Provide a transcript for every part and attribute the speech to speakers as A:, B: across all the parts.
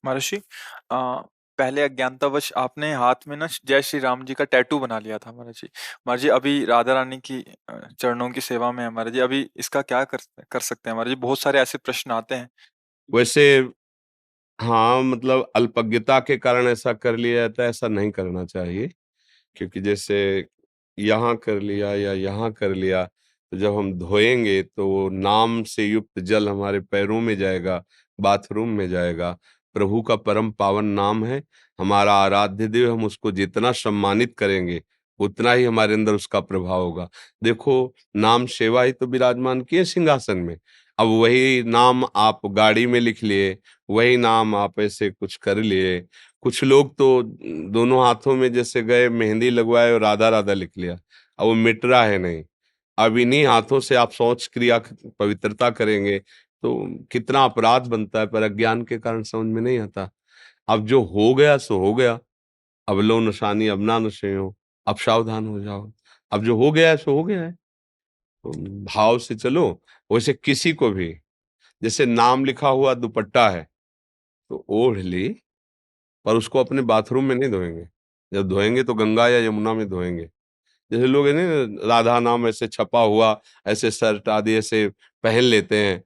A: महर्षि, पहले अज्ञानतावश आपने हाथ में ना जय श्री राम जी का टैटू बना लिया था महर्षि। महर्षि अभी राधा रानी की चरणों की सेवा में है महर्षि। अभी इसका क्या कर कर सकते हैं महर्षि? बहुत सारे ऐसे प्रश्न आते हैं।
B: वैसे हाँ, मतलब अल्पज्ञता के कारण ऐसा कर लिया जाता है, ऐसा नहीं करना चाहिए। क्योंकि जैसे यहाँ कर लिया या यहाँ कर लिया, तो जब हम धोएंगे तो वो नाम से युक्त जल हमारे पैरों में जाएगा, बाथरूम में जाएगा। प्रभु का परम पावन नाम है, हमारा आराध्य देव। हम उसको जितना सम्मानित करेंगे उतना ही हमारे अंदर उसका प्रभाव होगा। देखो, नाम सेवा ही तो विराजमान किए सिंहासन में। अब वही नाम आप गाड़ी में लिख लिए, वही नाम आप ऐसे कुछ कर लिए। कुछ लोग तो दोनों हाथों में जैसे गए, मेहंदी लगवाए और राधा राधा लिख लिया। अब वो मिट रहा है नहीं। अब इन्हीं हाथों से आप शौच क्रिया पवित्रता करेंगे तो कितना अपराध बनता है, पर अज्ञान के कारण समझ में नहीं आता। अब जो हो गया सो हो गया। अब लो नशानी अब ना नशे हो, अब सावधान हो जाओ। अब जो हो गया है सो हो गया है, तो भाव से चलो। वैसे किसी को भी, जैसे नाम लिखा हुआ दुपट्टा है तो ओढ़ ली, पर उसको अपने बाथरूम में नहीं धोएंगे। जब धोएंगे तो गंगा या यमुना में धोएंगे। जैसे लोग है ना, राधा नाम ऐसे छपा हुआ, ऐसे शर्ट आदि ऐसे पहन लेते हैं।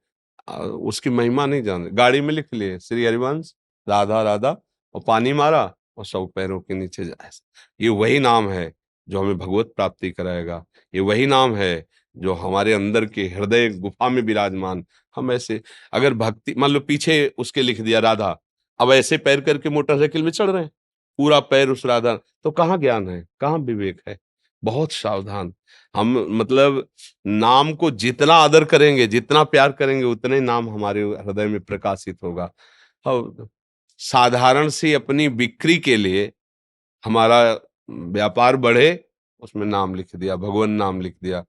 B: उसकी महिमा नहीं जानते। गाड़ी में लिख लिए श्री हरिवंश राधा राधा, और पानी मारा और सब पैरों के नीचे जाए। ये वही नाम है जो हमें भगवत प्राप्ति कराएगा। ये वही नाम है जो हमारे अंदर के हृदय गुफा में विराजमान। हम ऐसे अगर भक्ति मान लो पीछे उसके लिख दिया राधा, अब ऐसे पैर करके मोटरसाइकिल में चढ़ रहे हैं, पूरा पैर उस राधा, तो कहाँ ज्ञान है, कहाँ विवेक है? बहुत सावधान। हम मतलब नाम को जितना आदर करेंगे, जितना प्यार करेंगे, उतने ही नाम हमारे हृदय में प्रकाशित होगा। और साधारण सी अपनी बिक्री के लिए हमारा व्यापार बढ़े, उसमें नाम लिख दिया, भगवान नाम लिख दिया,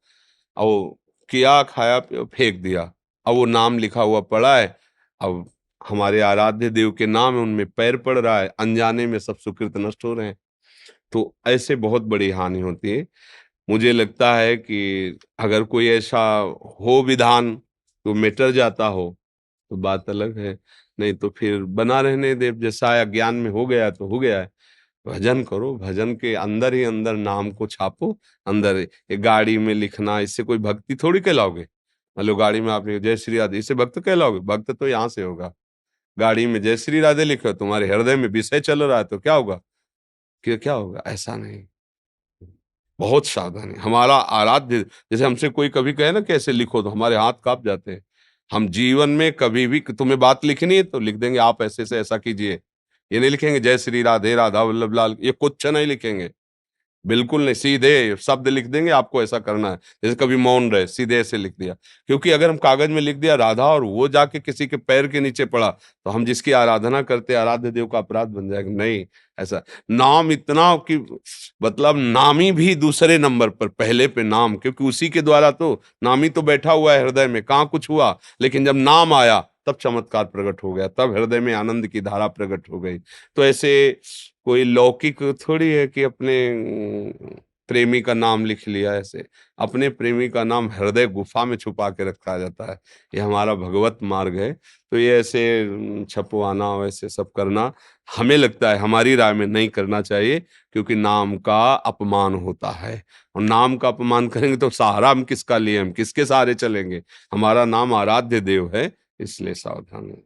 B: और किया खाया फेंक दिया। अब वो नाम लिखा हुआ पड़ा है, अब हमारे आराध्य देव के नाम है, उनमें पैर पड़ रहा है, अनजाने में सब सुकृत नष्ट हो रहे हैं। तो ऐसे बहुत बड़ी हानि होती है। मुझे लगता है कि अगर कोई ऐसा हो विधान तो मिटर जाता हो तो बात अलग है, नहीं तो फिर बना रहने दे। जैसा है, अज्ञान में हो गया तो हो गया है। भजन करो, भजन के अंदर ही अंदर नाम को छापो। अंदर ये गाड़ी में लिखना, इससे कोई भक्ति थोड़ी कहलाओगे। मान लो गाड़ी में आपने जय श्री राधे, इससे भक्त कहलाओगे? भक्त तो यहाँ से होगा। गाड़ी में जय श्री राधे लिखो, तुम्हारे हृदय में विषय चल रहा है तो क्या होगा? क्या होगा? ऐसा नहीं। बहुत सावधानी। हमारा आराध्य, जैसे हमसे कोई कभी कहे ना कैसे लिखो, तो हमारे हाथ कांप जाते हैं। हम जीवन में कभी भी तुम्हें बात लिखनी है तो लिख देंगे आप ऐसे से ऐसा कीजिए। ये नहीं लिखेंगे जय श्री राधे राधा वल्लभ लाल, ये कुछ नहीं लिखेंगे। बिल्कुल नहीं, सीधे शब्द लिख देंगे आपको ऐसा करना है। जैसे कभी मौन रहे, सीधे ऐसे लिख दिया। क्योंकि अगर हम कागज में लिख दिया राधा और वो जाके किसी के पैर के नीचे पड़ा, तो हम जिसकी आराधना करते आराध्य देव का अपराध बन जाएगा। नहीं, ऐसा नाम इतना कि मतलब नामी भी दूसरे नंबर पर, पहले पे नाम, क्योंकि उसी के द्वारा तो नामी तो बैठा हुआ है हृदय में, कहाँ कुछ हुआ, लेकिन जब नाम आया तब चमत्कार प्रकट हो गया, तब हृदय में आनंद की धारा प्रकट हो गई। तो ऐसे कोई लौकिक थोड़ी है कि अपने प्रेमी का नाम लिख लिया ऐसे। अपने प्रेमी का नाम हृदय गुफा में छुपा के रखा जाता है। ये हमारा भगवत मार्ग है। तो ये ऐसे छपवाना वैसे सब करना, हमें लगता है, हमारी राय में नहीं करना चाहिए। क्योंकि नाम का अपमान होता है, और नाम का अपमान करेंगे तो सहारा हम किसका लिए, हम किसके सहारे चलेंगे? हमारा नाम आराध्य देव है, इसलिए सावधान है।